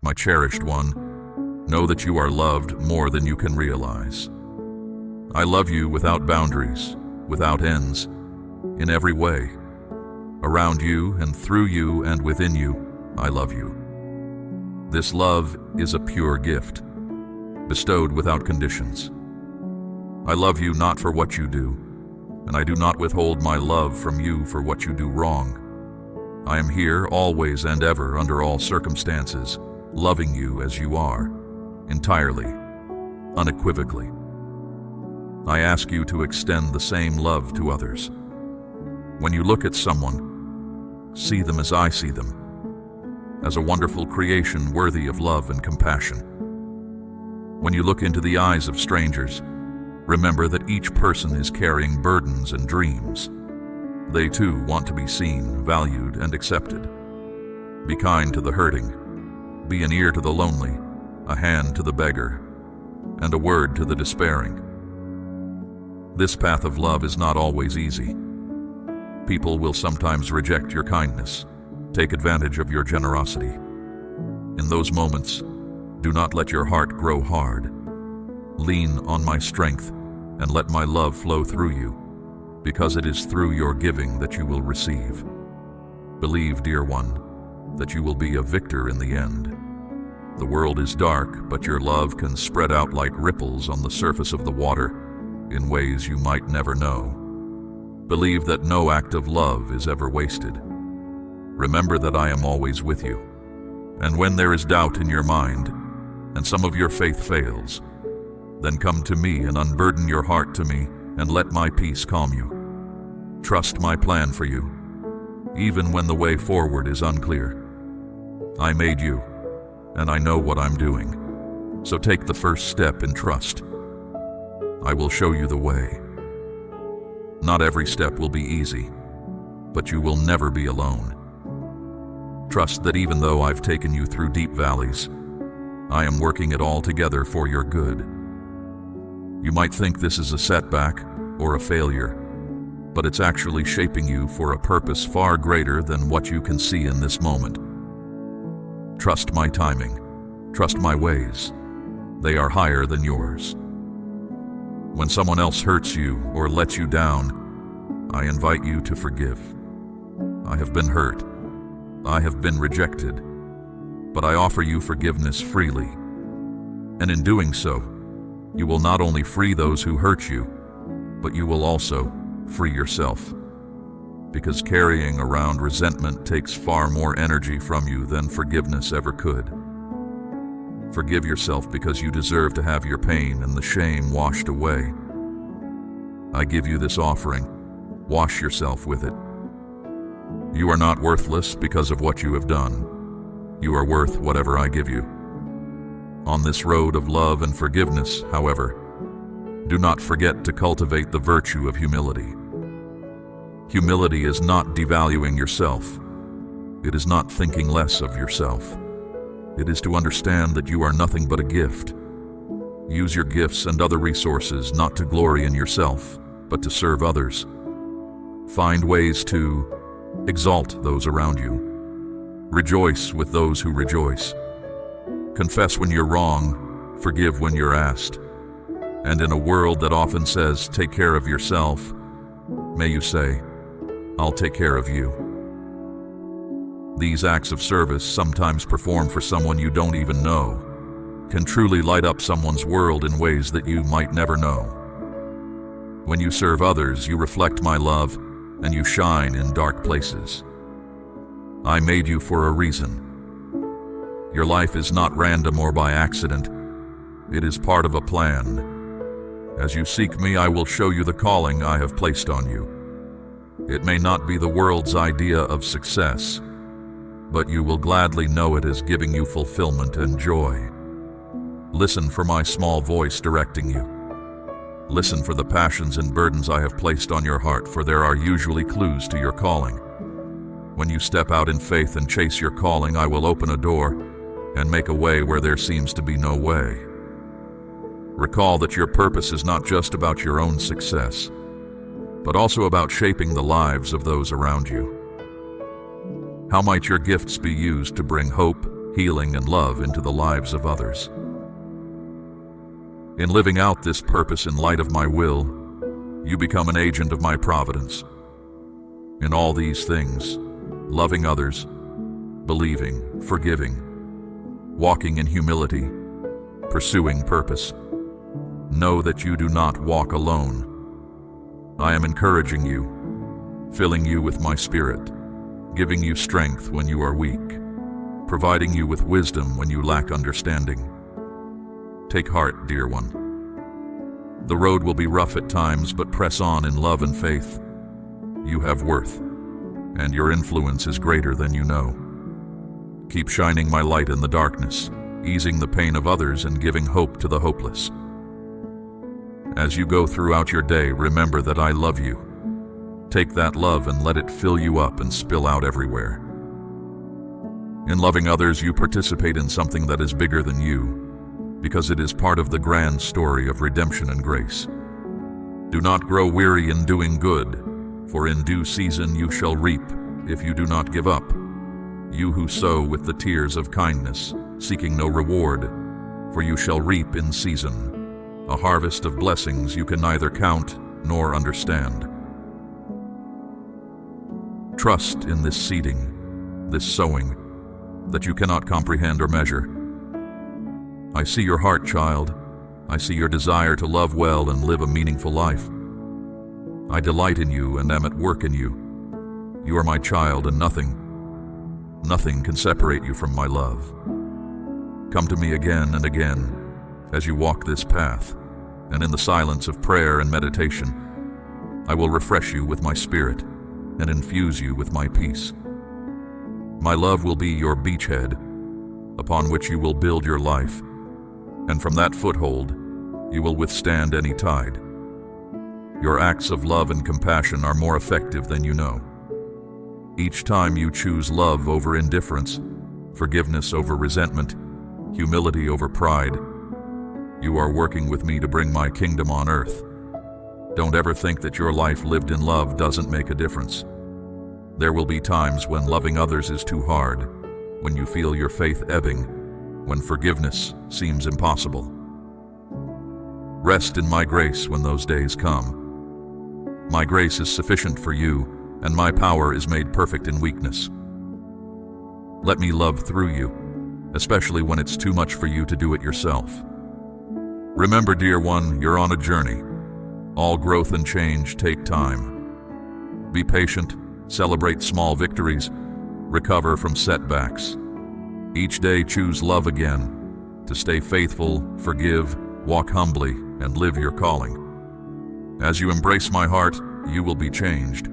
My cherished one, know that you are loved more than you can realize. I love you without boundaries, without ends, in every way. Around you and through you and within you, I love you. This love is a pure gift, bestowed without conditions. I love you not for what you do, and I do not withhold my love from you for what you do wrong. I am here always and ever under all circumstances, loving you as you are, entirely, unequivocally. I ask you to extend the same love to others. When you look at someone, see them as I see them, as a wonderful creation worthy of love and compassion. When you look into the eyes of strangers, remember that each person is carrying burdens and dreams. They too want to be seen, valued, and accepted. Be kind to the hurting. Be an ear to the lonely, a hand to the beggar, and a word to the despairing. This path of love is not always easy. People will sometimes reject your kindness, take advantage of your generosity. In those moments, do not let your heart grow hard. Lean on my strength and let my love flow through you, because it is through your giving that you will receive. Believe, dear one, that you will be a victor in the end. The world is dark, but your love can spread out like ripples on the surface of the water in ways you might never know. Believe that no act of love is ever wasted. Remember that I am always with you. And when there is doubt in your mind, and some of your faith fails, then come to me and unburden your heart to me, and let my peace calm you. Trust my plan for you, even when the way forward is unclear. I made you, and I know what I'm doing. So take the first step in trust. I will show you the way. Not every step will be easy, but you will never be alone. Trust that even though I've taken you through deep valleys, I am working it all together for your good. You might think this is a setback or a failure, but it's actually shaping you for a purpose far greater than what you can see in this moment. Trust my timing. Trust my ways. They are higher than yours. When someone else hurts you or lets you down, I invite you to forgive. I have been hurt. I have been rejected, but I offer you forgiveness freely. And in doing so, you will not only free those who hurt you, but you will also free yourself. Because carrying around resentment takes far more energy from you than forgiveness ever could. Forgive yourself because you deserve to have your pain and the shame washed away. I give you this offering. Wash yourself with it. You are not worthless because of what you have done. You are worth whatever I give you. On this road of love and forgiveness, however, do not forget to cultivate the virtue of humility. Humility is not devaluing yourself. It is not thinking less of yourself. It is to understand that you are nothing but a gift. Use your gifts and other resources not to glory in yourself, but to serve others. Find ways to exalt those around you. Rejoice with those who rejoice. Confess when you're wrong, forgive when you're asked. And in a world that often says, take care of yourself, may you say, I'll take care of you. These acts of service, sometimes performed for someone you don't even know, can truly light up someone's world in ways that you might never know. When you serve others, you reflect my love, and you shine in dark places. I made you for a reason. Your life is not random or by accident. It is part of a plan. As you seek me, I will show you the calling I have placed on you. It may not be the world's idea of success, but you will gladly know it as giving you fulfillment and joy. Listen for my small voice directing you. Listen for the passions and burdens I have placed on your heart, for there are usually clues to your calling. When you step out in faith and chase your calling, I will open a door and make a way where there seems to be no way. Recall that your purpose is not just about your own success, but also about shaping the lives of those around you. How might your gifts be used to bring hope, healing, and love into the lives of others. In living out this purpose in light of my will, you become an agent of my providence. In all these things, loving others, believing, forgiving, walking in humility, pursuing purpose, know that you do not walk alone. I am encouraging you, filling you with my spirit, giving you strength when you are weak, providing you with wisdom when you lack understanding. Take heart, dear one. The road will be rough at times, but press on in love and faith. You have worth, and your influence is greater than you know. Keep shining my light in the darkness, easing the pain of others and giving hope to the hopeless. As you go throughout your day, remember that I love you. Take that love and let it fill you up and spill out everywhere. In loving others, you participate in something that is bigger than you, because it is part of the grand story of redemption and grace. Do not grow weary in doing good, for in due season you shall reap if you do not give up. You who sow with the tears of kindness, seeking no reward, for you shall reap in season a harvest of blessings you can neither count nor understand. Trust in this seeding, this sowing, that you cannot comprehend or measure. I see your heart, child. I see your desire to love well and live a meaningful life. I delight in you and am at work in you. You are my child, and nothing can separate you from my love. Come to me again and again as you walk this path, and in the silence of prayer and meditation, I will refresh you with my spirit and infuse you with my peace. My love will be your beachhead, upon which you will build your life, and from that foothold, you will withstand any tide. Your acts of love and compassion are more effective than you know. Each time you choose love over indifference, forgiveness over resentment, humility over pride, you are working with me to bring my kingdom on earth. Don't ever think that your life lived in love doesn't make a difference. There will be times when loving others is too hard, when you feel your faith ebbing, when forgiveness seems impossible. Rest in my grace when those days come. My grace is sufficient for you, and my power is made perfect in weakness. Let me love through you, especially when it's too much for you to do it yourself. Remember, dear one, you're on a journey. All growth and change take time. Be patient, celebrate small victories, recover from setbacks. Each day choose love again, to stay faithful, forgive, walk humbly, and live your calling. As you embrace my heart, you will be changed.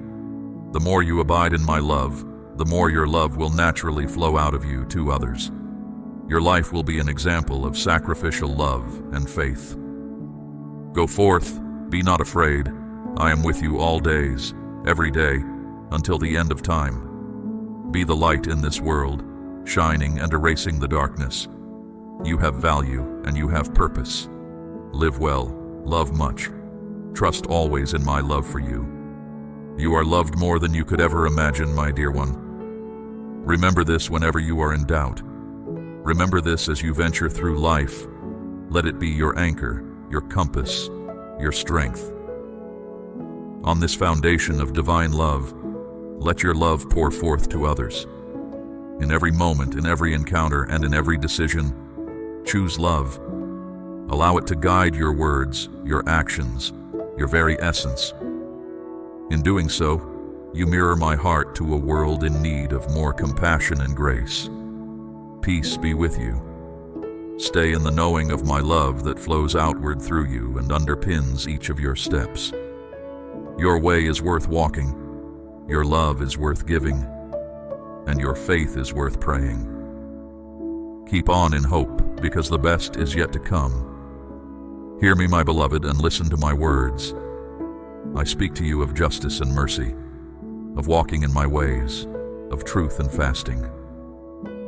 The more you abide in my love, the more your love will naturally flow out of you to others. Your life will be an example of sacrificial love and faith. Go forth, be not afraid. I am with you all days, every day, until the end of time. Be the light in this world, shining and erasing the darkness. You have value and you have purpose. Live well, love much. Trust always in my love for you. You are loved more than you could ever imagine, my dear one. Remember this whenever you are in doubt. Remember this as you venture through life. Let it be your anchor, your compass, your strength. On this foundation of divine love, let your love pour forth to others. In every moment, in every encounter, and in every decision, choose love. Allow it to guide your words, your actions, your very essence. In doing so, you mirror my heart to a world in need of more compassion and grace. Peace be with you. Stay in the knowing of my love that flows outward through you and underpins each of your steps. Your way is worth walking, your love is worth giving, and your faith is worth praying. Keep on in hope, because the best is yet to come. Hear me, my beloved, and listen to my words. I speak to you of justice and mercy, of walking in my ways, of truth and fasting,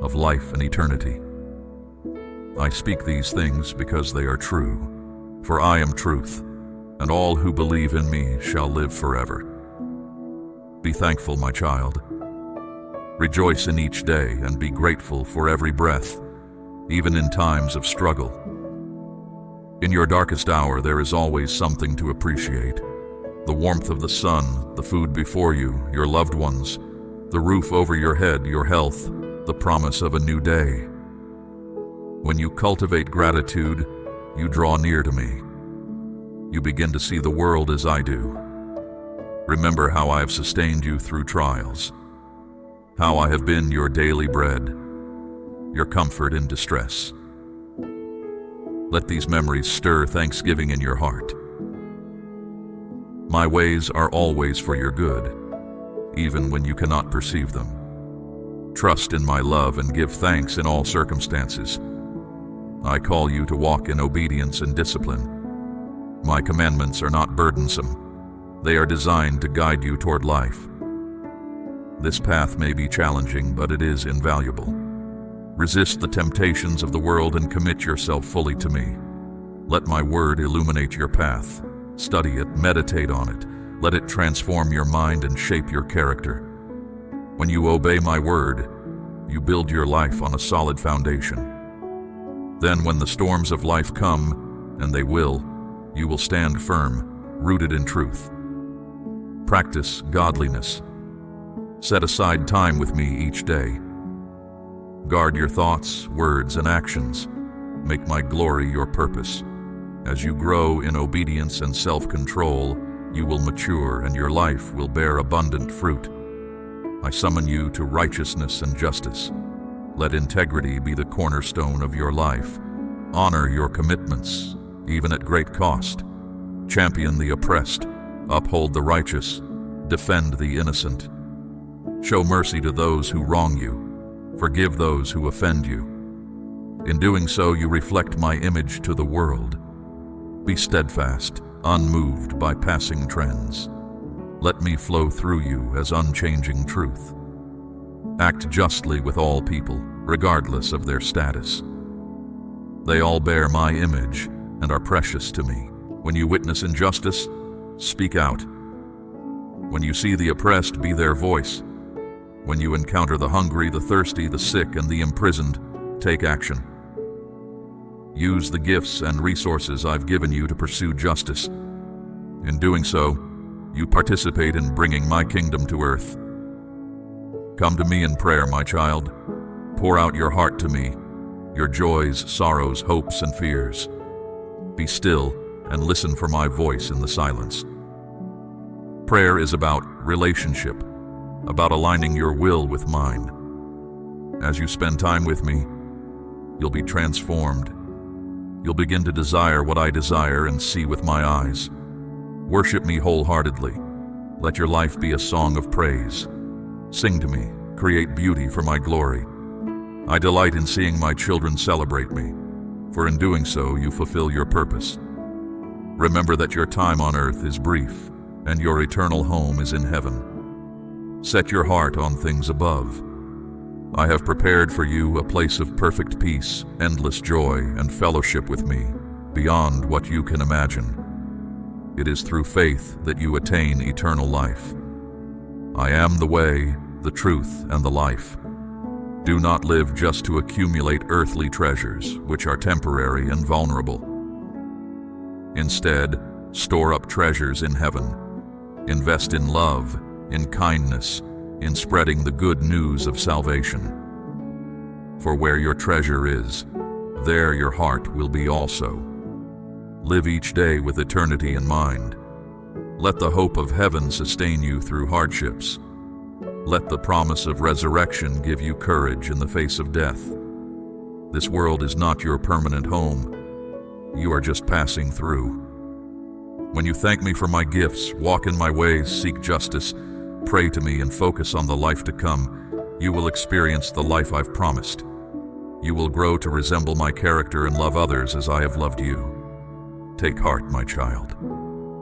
of life and eternity. I speak these things because they are true, for I am truth, and all who believe in me shall live forever. Be thankful, my child. Rejoice in each day and be grateful for every breath, even in times of struggle. In your darkest hour, there is always something to appreciate. The warmth of the sun, the food before you, your loved ones, the roof over your head, your health, the promise of a new day. When you cultivate gratitude, you draw near to me. You begin to see the world as I do. Remember how I have sustained you through trials, how I have been your daily bread, your comfort in distress. Let these memories stir thanksgiving in your heart. My ways are always for your good, even when you cannot perceive them. Trust in my love and give thanks in all circumstances. I call you to walk in obedience and discipline. My commandments are not burdensome. They are designed to guide you toward life. This path may be challenging, but it is invaluable. Resist the temptations of the world and commit yourself fully to me. Let my word illuminate your path. Study it, meditate on it. Let it transform your mind and shape your character. When you obey my word, you build your life on a solid foundation. Then when the storms of life come, and they will, you will stand firm, rooted in truth. Practice godliness. Set aside time with me each day. Guard your thoughts, words, and actions. Make my glory your purpose. As you grow in obedience and self-control, you will mature and your life will bear abundant fruit. I summon you to righteousness and justice. Let integrity be the cornerstone of your life. Honor your commitments, even at great cost. Champion the oppressed. Uphold the righteous. Defend the innocent. Show mercy to those who wrong you. Forgive those who offend you. In doing so, you reflect my image to the world. Be steadfast, unmoved by passing trends. Let me flow through you as unchanging truth. Act justly with all people, regardless of their status. They all bear my image and are precious to me. When you witness injustice, speak out. When you see the oppressed, be their voice. When you encounter the hungry, the thirsty, the sick, and the imprisoned, take action. Use the gifts and resources I've given you to pursue justice. In doing so, you participate in bringing my kingdom to earth. Come to me in prayer, my child. Pour out your heart to me, your joys, sorrows, hopes, and fears. Be still and listen for my voice in the silence. Prayer is about relationship, about aligning your will with mine. As you spend time with me, you'll be transformed. You'll begin to desire what I desire and see with my eyes. Worship me wholeheartedly. Let your life be a song of praise. Sing to me, create beauty for my glory. I delight in seeing my children celebrate me, for in doing so you fulfill your purpose. Remember that your time on earth is brief, and your eternal home is in heaven. Set your heart on things above. I have prepared for you a place of perfect peace, endless joy, and fellowship with me, beyond what you can imagine. It is through faith that you attain eternal life. I am the way, the truth, and the life. Do not live just to accumulate earthly treasures, which are temporary and vulnerable. Instead, store up treasures in heaven. Invest in love, in kindness, in spreading the good news of salvation. For where your treasure is, there your heart will be also. Live each day with eternity in mind. Let the hope of heaven sustain you through hardships. Let the promise of resurrection give you courage in the face of death. This world is not your permanent home. You are just passing through. When you thank me for my gifts, walk in my ways, seek justice, pray to me, and focus on the life to come, you will experience the life I've promised. You will grow to resemble my character and love others as I have loved you. Take heart, my child.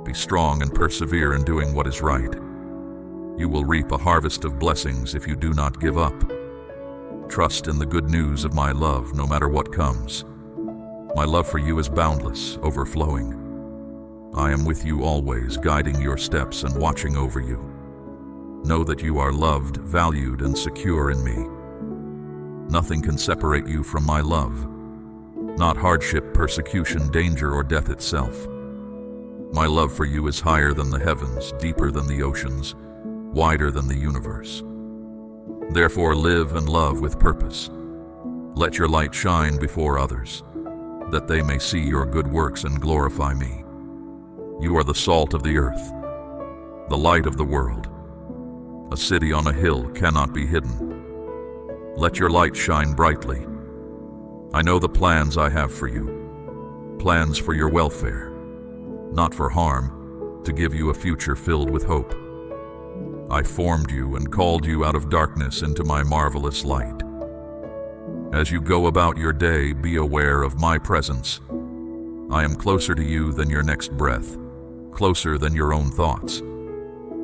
Be strong and persevere in doing what is right. You will reap a harvest of blessings if you do not give up. Trust in the good news of my love no matter what comes. My love for you is boundless, overflowing. I am with you always, guiding your steps and watching over you. Know that you are loved, valued, and secure in me. Nothing can separate you from my love. Not hardship, persecution, danger, or death itself. My love for you is higher than the heavens, deeper than the oceans, wider than the universe. Therefore, live and love with purpose. Let your light shine before others, that they may see your good works and glorify me. You are the salt of the earth, the light of the world. A city on a hill cannot be hidden. Let your light shine brightly. I know the plans I have for you, plans for your welfare, not for harm, to give you a future filled with hope. I formed you and called you out of darkness into my marvelous light. As you go about your day, be aware of my presence. I am closer to you than your next breath, closer than your own thoughts.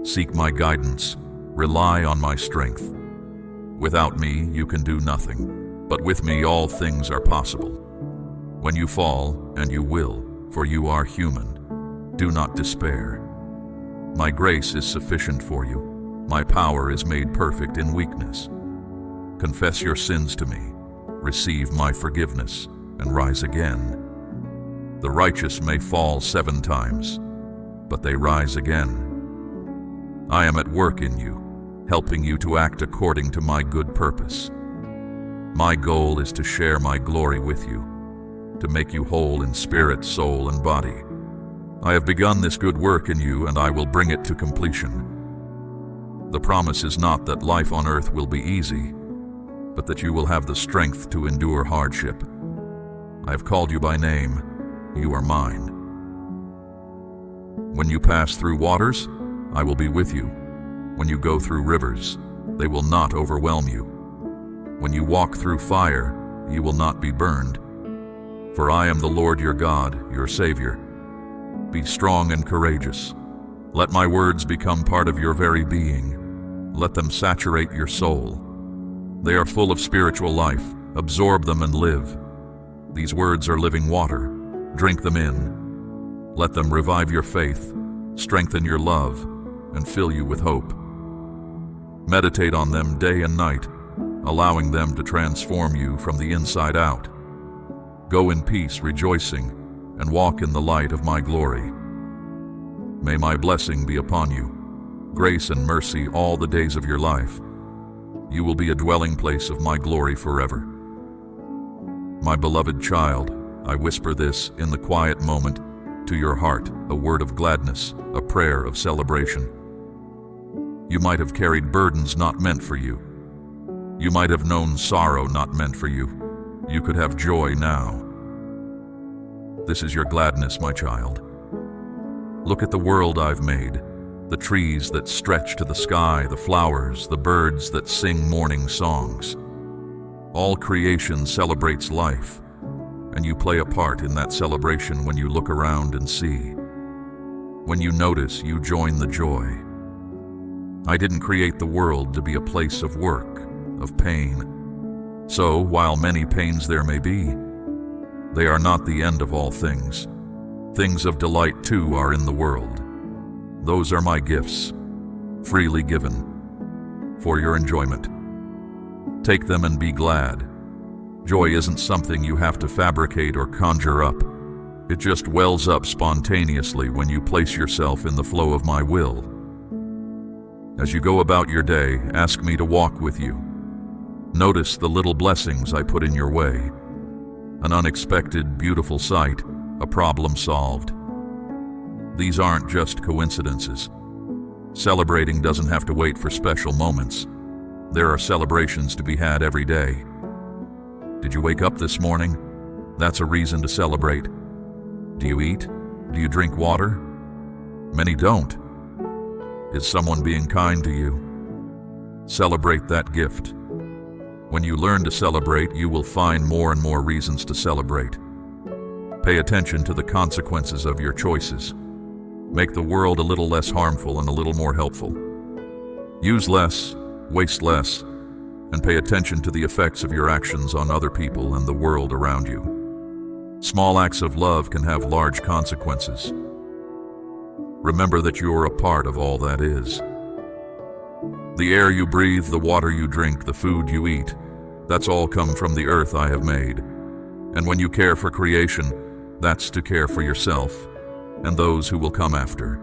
Seek my guidance, rely on my strength. Without me, you can do nothing, but with me all things are possible. When you fall, and you will, for you are human, do not despair. My grace is sufficient for you. My power is made perfect in weakness. Confess your sins to me, receive my forgiveness, and rise again. The righteous may fall 7 times, but they rise again. I am at work in you, helping you to act according to my good purpose. My goal is to share my glory with you, to make you whole in spirit, soul, and body. I have begun this good work in you, and I will bring it to completion. The promise is not that life on earth will be easy, but that you will have the strength to endure hardship. I have called you by name. You are mine. When you pass through waters, I will be with you. When you go through rivers, they will not overwhelm you. When you walk through fire, you will not be burned. For I am the Lord your God, your Savior. Be strong and courageous. Let my words become part of your very being. Let them saturate your soul. They are full of spiritual life. Absorb them and live. These words are living water. Drink them in. Let them revive your faith, strengthen your love, and fill you with hope. Meditate on them day and night, allowing them to transform you from the inside out. Go in peace, rejoicing, and walk in the light of my glory. May my blessing be upon you, grace and mercy all the days of your life. You will be a dwelling place of my glory forever. My beloved child, I whisper this in the quiet moment to your heart, a word of gladness, a prayer of celebration. You might have carried burdens not meant for you. You might have known sorrow not meant for you. You could have joy now. This is your gladness, my child. Look at the world I've made, the trees that stretch to the sky, the flowers, the birds that sing morning songs. All creation celebrates life, and you play a part in that celebration when you look around and see. When you notice, you join the joy. I didn't create the world to be a place of work, of pain. So, while many pains there may be, they are not the end of all things. Things of delight too are in the world. Those are my gifts, freely given, for your enjoyment. Take them and be glad. Joy isn't something you have to fabricate or conjure up. It just wells up spontaneously when you place yourself in the flow of my will. As you go about your day, ask me to walk with you. Notice the little blessings I put in your way. An unexpected, beautiful sight, a problem solved. These aren't just coincidences. Celebrating doesn't have to wait for special moments. There are celebrations to be had every day. Did you wake up this morning? That's a reason to celebrate. Do you eat? Do you drink water? Many don't. Is someone being kind to you? Celebrate that gift. When you learn to celebrate, you will find more and more reasons to celebrate. Pay attention to the consequences of your choices. Make the world a little less harmful and a little more helpful. Use less, waste less, and pay attention to the effects of your actions on other people and the world around you. Small acts of love can have large consequences. Remember that you are a part of all that is. The air you breathe, the water you drink, the food you eat, that's all come from the earth I have made. And when you care for creation, that's to care for yourself and those who will come after.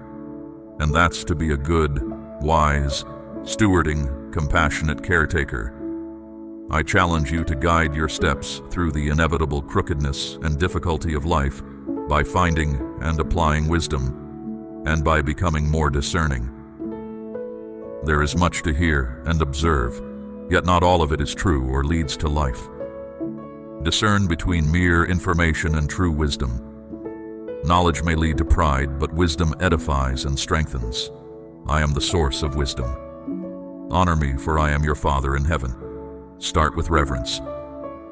And that's to be a good, wise, stewarding, compassionate caretaker. I challenge you to guide your steps through the inevitable crookedness and difficulty of life by finding and applying wisdom, and by becoming more discerning. There is much to hear and observe, yet not all of it is true or leads to life. Discern between mere information and true wisdom. Knowledge may lead to pride, but wisdom edifies and strengthens. I am the source of wisdom. Honor me, for I am your Father in heaven. Start with reverence.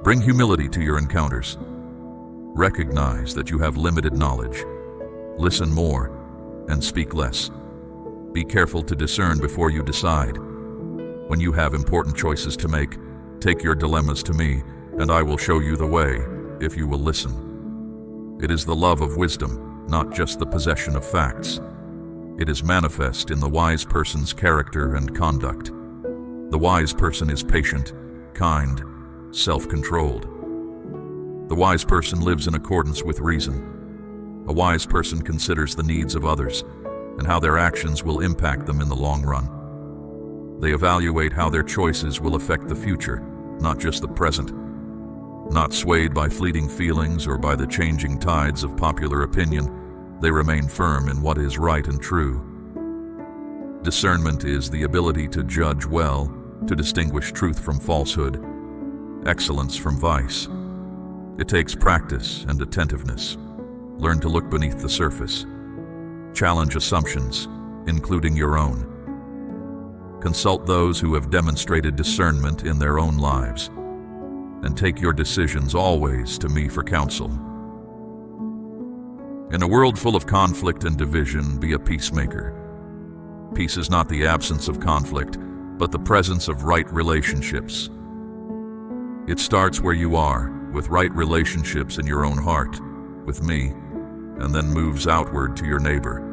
Bring humility to your encounters. Recognize that you have limited knowledge. Listen more and speak less. Be careful to discern before you decide. When you have important choices to make, take your dilemmas to me, and I will show you the way, if you will listen. It is the love of wisdom, not just the possession of facts. It is manifest in the wise person's character and conduct. The wise person is patient, kind, self-controlled. The wise person lives in accordance with reason. A wise person considers the needs of others and how their actions will impact them in the long run. They evaluate how their choices will affect the future, not just the present. Not swayed by fleeting feelings or by the changing tides of popular opinion, they remain firm in what is right and true. Discernment is the ability to judge well, to distinguish truth from falsehood, excellence from vice. It takes practice and attentiveness. Learn to look beneath the surface. Challenge assumptions, including your own. Consult those who have demonstrated discernment in their own lives, and take your decisions always to me for counsel. In a world full of conflict and division, be a peacemaker. Peace is not the absence of conflict, but the presence of right relationships. It starts where you are, with right relationships in your own heart, with me, and then moves outward to your neighbor.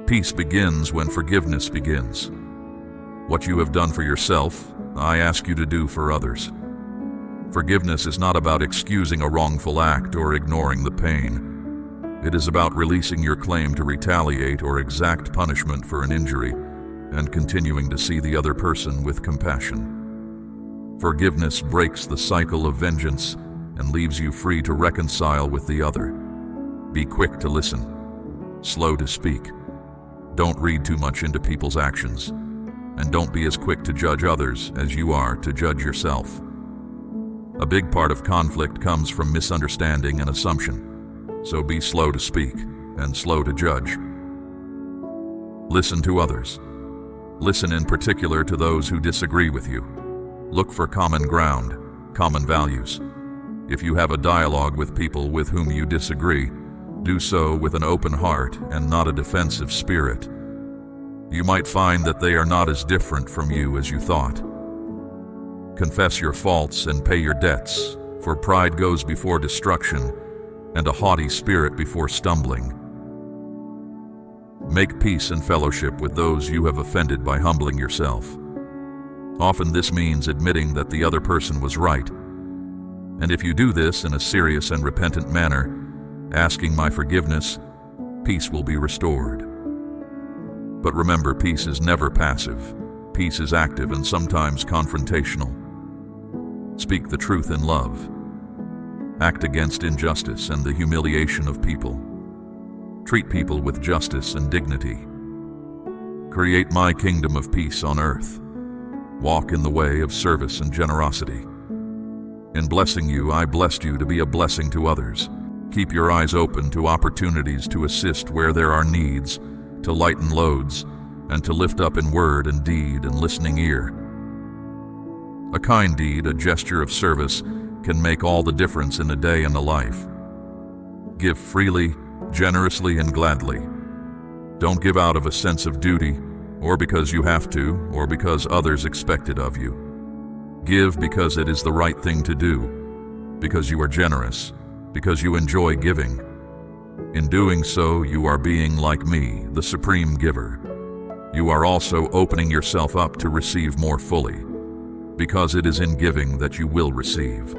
Peace begins when forgiveness begins. What you have done for yourself, I ask you to do for others. Forgiveness is not about excusing a wrongful act or ignoring the pain. It is about releasing your claim to retaliate or exact punishment for an injury and continuing to see the other person with compassion. Forgiveness breaks the cycle of vengeance and leaves you free to reconcile with the other. Be quick to listen, slow to speak. Don't read too much into people's actions, and don't be as quick to judge others as you are to judge yourself. A big part of conflict comes from misunderstanding and assumption, so be slow to speak and slow to judge. Listen to others. Listen in particular to those who disagree with you. Look for common ground, common values. If you have a dialogue with people with whom you disagree, do so with an open heart and not a defensive spirit. You might find that they are not as different from you as you thought. Confess your faults and pay your debts, for pride goes before destruction, and a haughty spirit before stumbling. Make peace and fellowship with those you have offended by humbling yourself. Often this means admitting that the other person was right. And if you do this in a serious and repentant manner, asking my forgiveness, peace will be restored. But remember, peace is never passive. Peace is active and sometimes confrontational. Speak the truth in love. Act against injustice and the humiliation of people. Treat people with justice and dignity. Create my kingdom of peace on earth. Walk in the way of service and generosity. In blessing you, I blessed you to be a blessing to others. Keep your eyes open to opportunities to assist where there are needs, to lighten loads, and to lift up in word and deed and listening ear. A kind deed, a gesture of service, can make all the difference in a day and a life. Give freely, generously, and gladly. Don't give out of a sense of duty, or because you have to, or because others expect it of you. Give because it is the right thing to do, because you are generous, because you enjoy giving. In doing so, you are being like me, the supreme giver. You are also opening yourself up to receive more fully, because it is in giving that you will receive.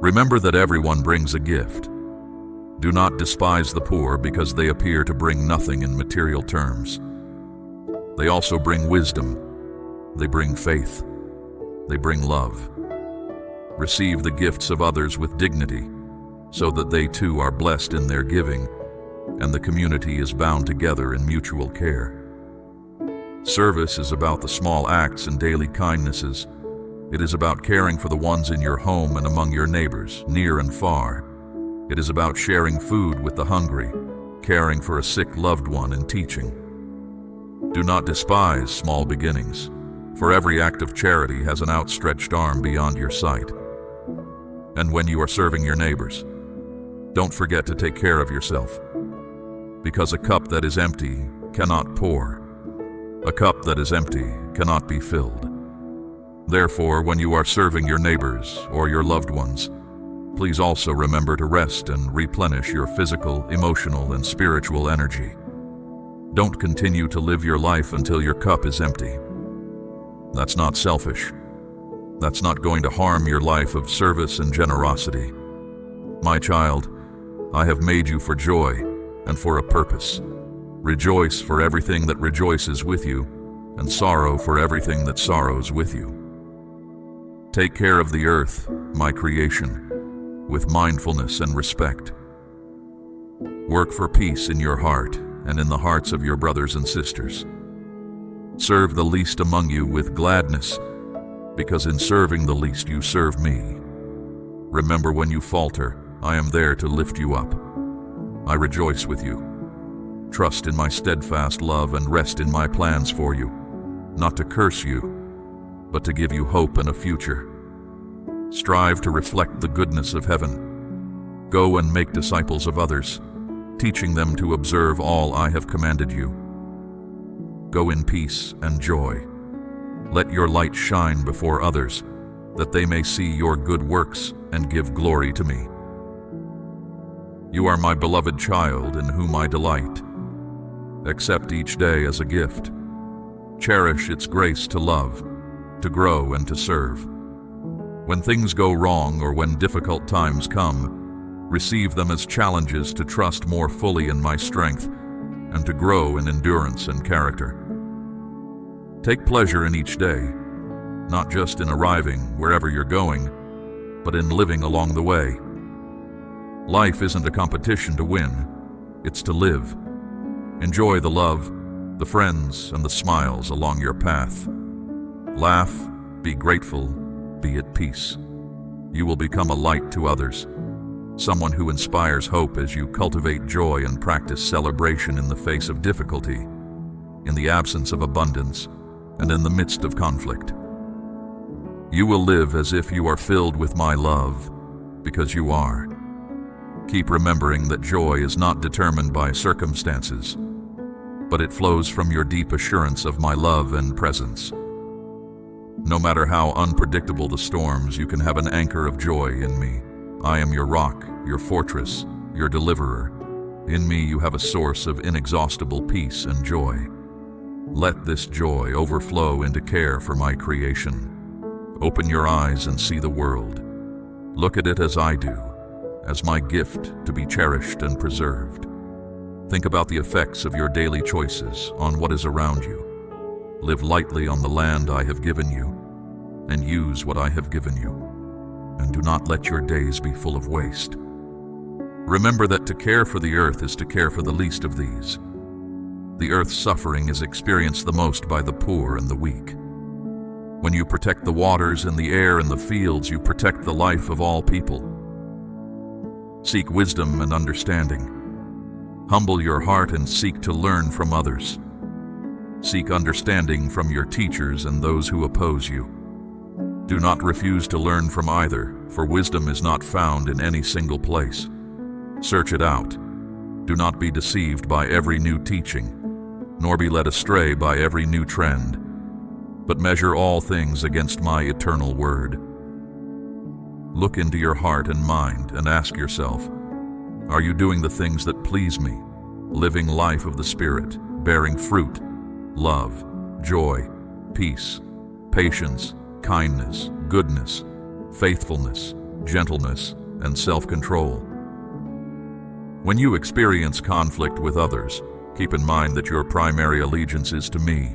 Remember that everyone brings a gift. Do not despise the poor because they appear to bring nothing in material terms. They also bring wisdom. They bring faith. They bring love. Receive the gifts of others with dignity, so that they too are blessed in their giving, and the community is bound together in mutual care. Service is about the small acts and daily kindnesses. It is about caring for the ones in your home and among your neighbors, near and far. It is about sharing food with the hungry, caring for a sick loved one, and teaching. Do not despise small beginnings, for every act of charity has an outstretched arm beyond your sight. And when you are serving your neighbors, don't forget to take care of yourself, because a cup that is empty cannot pour. A cup that is empty cannot be filled. Therefore, when you are serving your neighbors or your loved ones, please also remember to rest and replenish your physical, emotional, and spiritual energy. Don't continue to live your life until your cup is empty. That's not selfish. That's not going to harm your life of service and generosity. My child, I have made you for joy and for a purpose. Rejoice for everything that rejoices with you, and sorrow for everything that sorrows with you. Take care of the earth, my creation, with mindfulness and respect. Work for peace in your heart and in the hearts of your brothers and sisters. Serve the least among you with gladness, because in serving the least you serve me. Remember, when you falter, I am there to lift you up. I rejoice with you. Trust in my steadfast love and rest in my plans for you, not to curse you, but to give you hope and a future. Strive to reflect the goodness of heaven. Go and make disciples of others, teaching them to observe all I have commanded you. Go in peace and joy. Let your light shine before others, that they may see your good works and give glory to me. You are my beloved child in whom I delight. Accept each day as a gift. Cherish its grace to love, to grow, and to serve. When things go wrong or when difficult times come, receive them as challenges to trust more fully in my strength and to grow in endurance and character. Take pleasure in each day, not just in arriving wherever you're going, but in living along the way. Life isn't a competition to win, it's to live. Enjoy the love, the friends, and the smiles along your path. Laugh, be grateful, be at peace. You will become a light to others, someone who inspires hope as you cultivate joy and practice celebration in the face of difficulty, in the absence of abundance, and in the midst of conflict. You will live as if you are filled with my love, because you are. Keep remembering that joy is not determined by circumstances, but it flows from your deep assurance of my love and presence. No matter how unpredictable the storms, you can have an anchor of joy in me. I am your rock, your fortress, your deliverer. In me you have a source of inexhaustible peace and joy. Let this joy overflow into care for my creation. Open your eyes and see the world. Look at it as I do, as my gift to be cherished and preserved. Think about the effects of your daily choices on what is around you. Live lightly on the land I have given you, and use what I have given you. And do not let your days be full of waste. Remember that to care for the earth is to care for the least of these. The earth's suffering is experienced the most by the poor and the weak. When you protect the waters and the air and the fields, you protect the life of all people. Seek wisdom and understanding. Humble your heart and seek to learn from others. Seek understanding from your teachers and those who oppose you. Do not refuse to learn from either, for wisdom is not found in any single place. Search it out. Do not be deceived by every new teaching, nor be led astray by every new trend, but measure all things against my eternal word. Look into your heart and mind and ask yourself, are you doing the things that please me, living life of the Spirit, bearing fruit, love, joy, peace, patience, kindness, goodness, faithfulness, gentleness, and self-control. When you experience conflict with others, keep in mind that your primary allegiance is to me,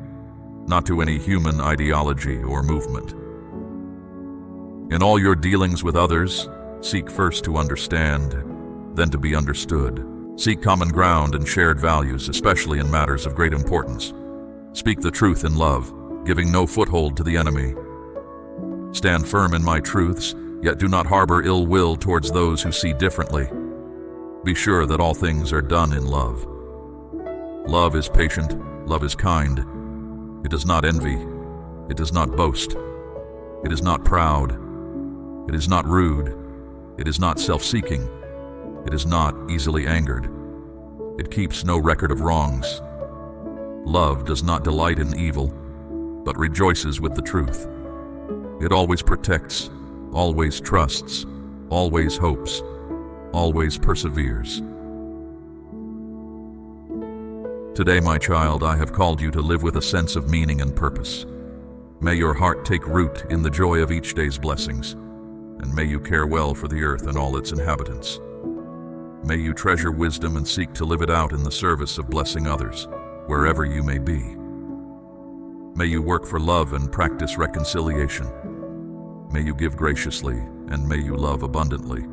not to any human ideology or movement. In all your dealings with others, seek first to understand, then to be understood. Seek common ground and shared values, especially in matters of great importance. Speak the truth in love, giving no foothold to the enemy. Stand firm in my truths, yet do not harbor ill will towards those who see differently. Be sure that all things are done in love. Love is patient, love is kind. It does not envy, it does not boast. It is not proud, it is not rude, it is not self-seeking, it is not easily angered. It keeps no record of wrongs. Love does not delight in evil, but rejoices with the truth. It always protects, always trusts, always hopes, always perseveres. Today, my child, I have called you to live with a sense of meaning and purpose. May your heart take root in the joy of each day's blessings, and may you care well for the earth and all its inhabitants. May you treasure wisdom and seek to live it out in the service of blessing others, wherever you may be. May you work for love and practice reconciliation. May you give graciously, and may you love abundantly.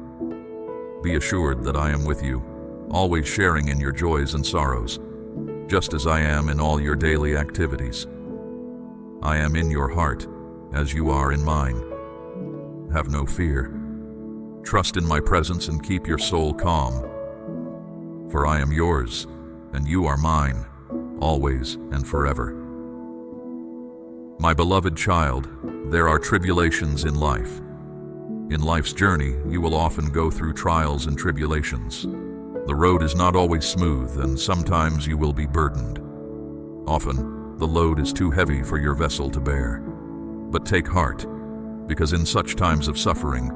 Be assured that I am with you, always sharing in your joys and sorrows, just as I am in all your daily activities. I am in your heart, as you are in mine. Have no fear. Trust in my presence and keep your soul calm. For I am yours, and you are mine, always and forever. My beloved child, there are tribulations in life. In life's journey, you will often go through trials and tribulations. The road is not always smooth, and sometimes you will be burdened. Often, the load is too heavy for your vessel to bear. But take heart, because in such times of suffering,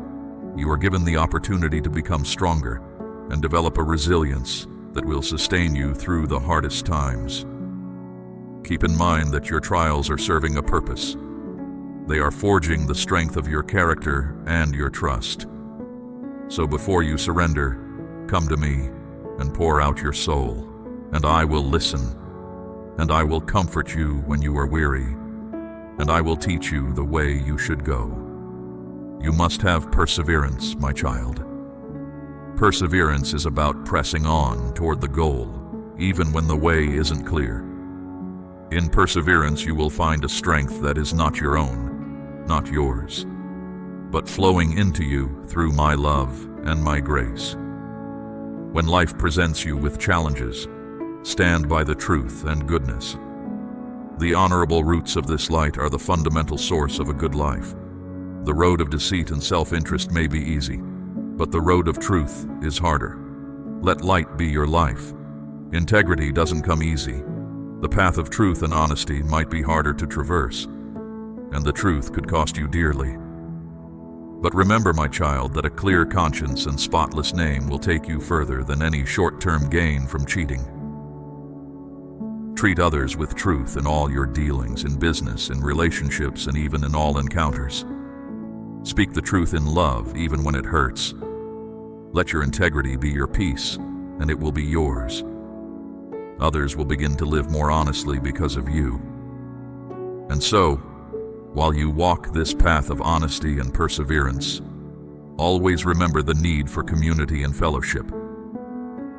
you are given the opportunity to become stronger and develop a resilience that will sustain you through the hardest times. Keep in mind that your trials are serving a purpose. They are forging the strength of your character and your trust. So before you surrender, come to me and pour out your soul, and I will listen, and I will comfort you when you are weary, and I will teach you the way you should go. You must have perseverance, my child. Perseverance is about pressing on toward the goal, even when the way isn't clear. In perseverance, you will find a strength that is not your own, not yours, but flowing into you through my love and my grace. When life presents you with challenges, stand by the truth and goodness. The honorable roots of this light are the fundamental source of a good life. The road of deceit and self-interest may be easy, but the road of truth is harder. Let light be your life. Integrity doesn't come easy. The path of truth and honesty might be harder to traverse, and the truth could cost you dearly. But remember, my child, that a clear conscience and spotless name will take you further than any short-term gain from cheating. Treat others with truth in all your dealings, in business, in relationships, and even in all encounters. Speak the truth in love, even when it hurts. Let your integrity be your peace, and it will be yours. Others will begin to live more honestly because of you. And so, while you walk this path of honesty and perseverance, always remember the need for community and fellowship.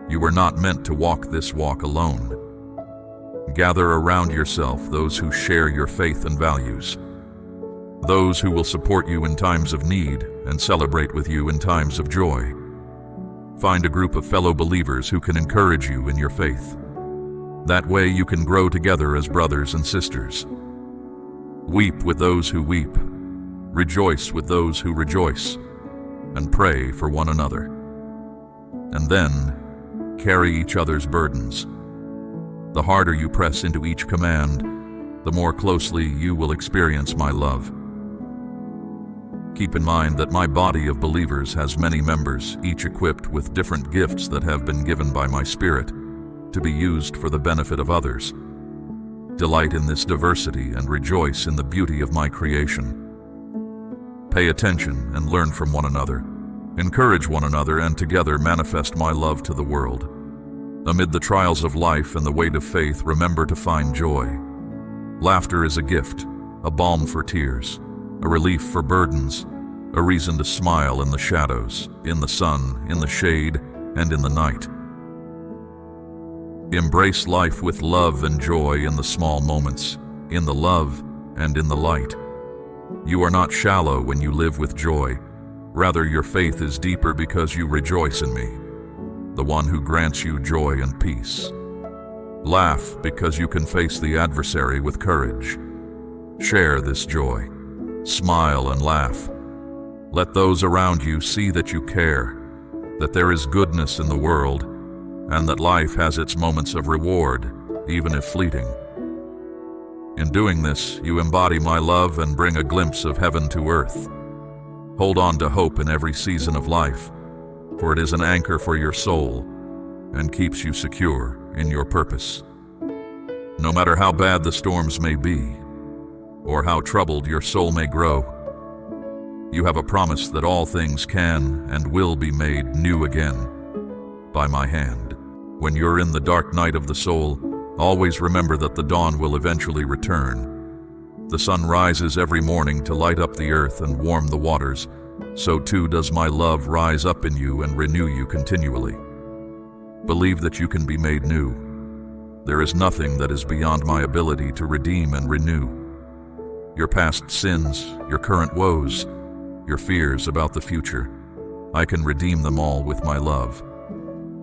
You were not meant to walk this walk alone. Gather around yourself those who share your faith and values, those who will support you in times of need and celebrate with you in times of joy. Find a group of fellow believers who can encourage you in your faith. That way you can grow together as brothers and sisters. Weep with those who weep, rejoice with those who rejoice, and pray for one another. And then, carry each other's burdens. The harder you press into each command, the more closely you will experience my love. Keep in mind that my body of believers has many members, each equipped with different gifts that have been given by my Spirit to be used for the benefit of others. Delight in this diversity and rejoice in the beauty of my creation. Pay attention and learn from one another. Encourage one another and together manifest my love to the world. Amid the trials of life and the weight of faith, remember to find joy. Laughter is a gift, a balm for tears, a relief for burdens, a reason to smile in the shadows, in the sun, in the shade, and in the night. Embrace life with love and joy in the small moments, in the love and in the light. You are not shallow when you live with joy. Rather, your faith is deeper because you rejoice in me, the one who grants you joy and peace. Laugh because you can face the adversary with courage. Share this joy. Smile and laugh. Let those around you see that you care, that there is goodness in the world, and that life has its moments of reward, even if fleeting. In doing this, you embody my love and bring a glimpse of heaven to earth. Hold on to hope in every season of life, for it is an anchor for your soul and keeps you secure in your purpose. No matter how bad the storms may be, or how troubled your soul may grow, you have a promise that all things can and will be made new again by my hand. When you're in the dark night of the soul, always remember that the dawn will eventually return. The sun rises every morning to light up the earth and warm the waters. So too does my love rise up in you and renew you continually. Believe that you can be made new. There is nothing that is beyond my ability to redeem and renew. Your past sins, your current woes, your fears about the future, I can redeem them all with my love.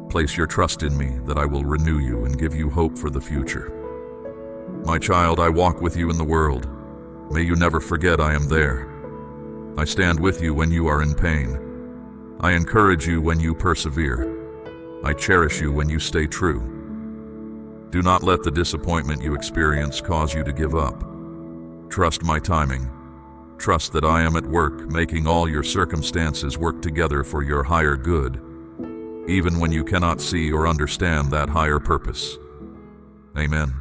Place your trust in me that I will renew you and give you hope for the future. My child, I walk with you in the world. May you never forget I am there. I stand with you when you are in pain. I encourage you when you persevere. I cherish you when you stay true. Do not let the disappointment you experience cause you to give up. Trust my timing. Trust that I am at work, making all your circumstances work together for your higher good, even when you cannot see or understand that higher purpose. Amen.